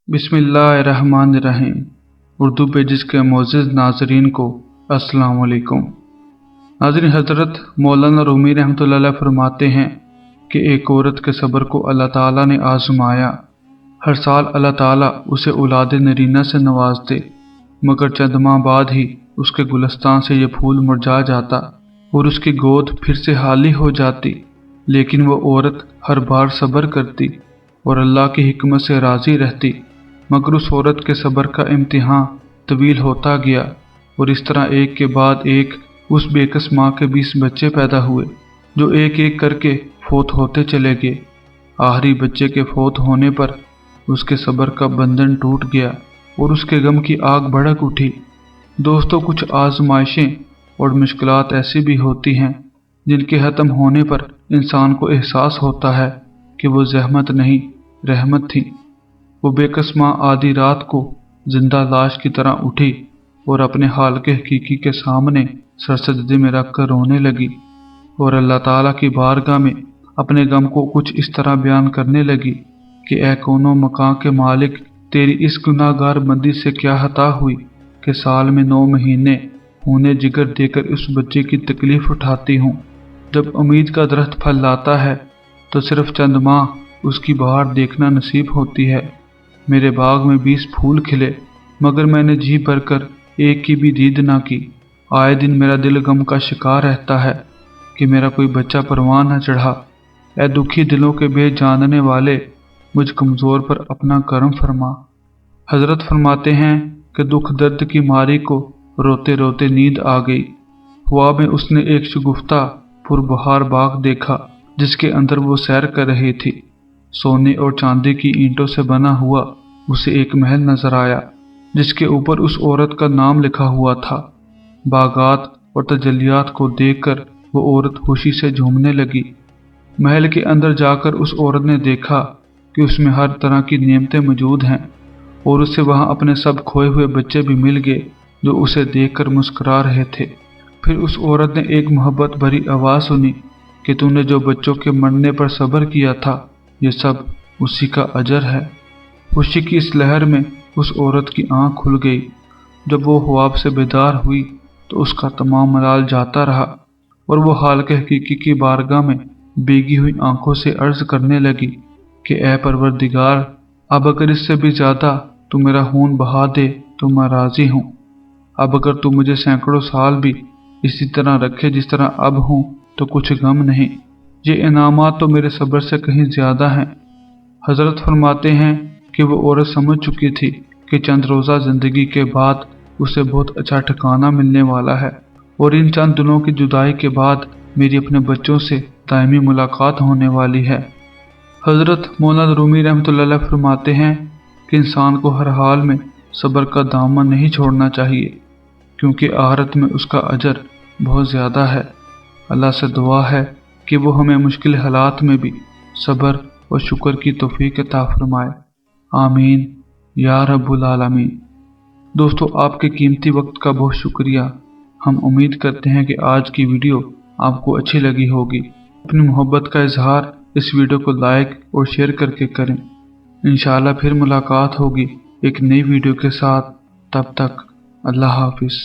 बिस्मिल्लाहिर्रहमानिर्रहीम। उर्दू पेजेस के मोअज़्ज़िज़ नाज़रीन को अस्सलाम वालेकुम। नाज़रीन, हज़रत मौलाना रूमी रहमतुल्लाह अलैह फरमाते हैं कि एक औरत के सब्र को अल्लाह ताला ने आज़माया। हर साल अल्लाह ताला उसे औलाद नरीना से नवाजते, मगर चंद माह बाद ही उसके गुलस्तान से ये फूल मुरझा जाता और उसकी गोद फिर से खाली हो जाती। लेकिन वो औरत हर बार सब्र करती और अल्लाह की हिकमत से राज़ी रहती। मगर उस औरत के सब्र का इम्तिहान तवील होता गया और इस तरह एक के बाद एक उस बेकस माँ के 20 बच्चे पैदा हुए, जो एक एक करके फौत होते चले गए। आखिरी बच्चे के फौत होने पर उसके सब्र का बंधन टूट गया और उसके गम की आग भड़क उठी। दोस्तों, कुछ आजमाइशें और मुश्किलात ऐसी भी होती हैं जिनके ख़त्म होने पर इंसान को एहसास होता है कि वो ज़हमत नहीं, रहमत थी। वो बेकस माँ आधी रात को जिंदा लाश की तरह उठी और अपने हाल के हकीकी के सामने सरसजदे में रख कर रोने लगी और अल्लाह ताला की बारगाह में अपने गम को कुछ इस तरह बयान करने लगी कि ए कौनो मकां के मालिक, तेरी इस गुनाहगार बंदी से क्या खता हुई कि साल में 9 महीने खूने जिगर देकर उस बच्चे की तकलीफ उठाती हूँ। जब उम्मीद का दरख्त फल लाता है तो सिर्फ चंद माह उसकी बहार देखना नसीब होती है। मेरे बाग में 20 फूल खिले, मगर मैंने जी भरकर एक की भी दीद ना की। आए दिन मेरा दिल गम का शिकार रहता है कि मेरा कोई बच्चा परवान न चढ़ा। ए दुखी दिलों के भेद जानने वाले, मुझ कमज़ोर पर अपना करम फरमा। हजरत फरमाते हैं कि दुख दर्द की मारी को रोते रोते नींद आ गई। ख्वाब में उसने एक शगुफ्ता पुरबहार बाग देखा जिसके अंदर वो सैर कर रही थी। सोने और चांदी की ईंटों से बना हुआ उसे एक महल नजर आया जिसके ऊपर उस औरत का नाम लिखा हुआ था। बागात और तजल्लियात को देखकर वो औरत खुशी से झूमने लगी। महल के अंदर जाकर उस औरत ने देखा कि उसमें हर तरह की नेमतें मौजूद हैं और उसे वहां अपने सब खोए हुए बच्चे भी मिल गए जो उसे देखकर मुस्कुरा रहे थे। फिर उस औरत ने एक मोहब्बत भरी आवाज़ सुनी कि तूने जो बच्चों के मरने पर सब्र किया था, ये सब उसी का अजर है। खुशी की इस लहर में उस औरत की आंख खुल गई। जब वो ख्वाब से बेदार हुई तो उसका तमाम मलाल जाता रहा और वो हाल के हकीकी की बारगाह में भीगी हुई आंखों से अर्ज करने लगी कि ए परवरदिगार, अब अगर इससे भी ज्यादा तू मेरा खून बहा दे तो मैं राजी हूँ। अब अगर तू मुझे सैकड़ों साल भी इसी तरह रखे जिस तरह अब हूँ तो कुछ गम नहीं। ये इनामात तो मेरे सब्र से कहीं ज्यादा हैं। हजरत फरमाते हैं कि वो औरत समझ चुकी थी कि चंद रोज़ा जिंदगी के बाद उसे बहुत अच्छा ठिकाना मिलने वाला है और इन चंद दिनों की जुदाई के बाद मेरी अपने बच्चों से दायमी मुलाकात होने वाली है। हजरत मौलाना रूमी रहमतुल्लाह अलैह फरमाते हैं कि इंसान को हर हाल में सब्र का दामन नहीं छोड़ना चाहिए, क्योंकि आखिरत में उसका अजर बहुत ज़्यादा है। अल्लाह से दुआ है कि वो हमें मुश्किल हालात में भी सब्र और शुक्र की तौफीक अता फरमाए। आमीन या रब्बुल आलमीन। दोस्तों, आपके कीमती वक्त का बहुत शुक्रिया। हम उम्मीद करते हैं कि आज की वीडियो आपको अच्छी लगी होगी। अपनी मोहब्बत का इजहार इस वीडियो को लाइक और शेयर करके करें। इंशाअल्लाह फिर मुलाकात होगी एक नई वीडियो के साथ। तब तक अल्लाह हाफिज़।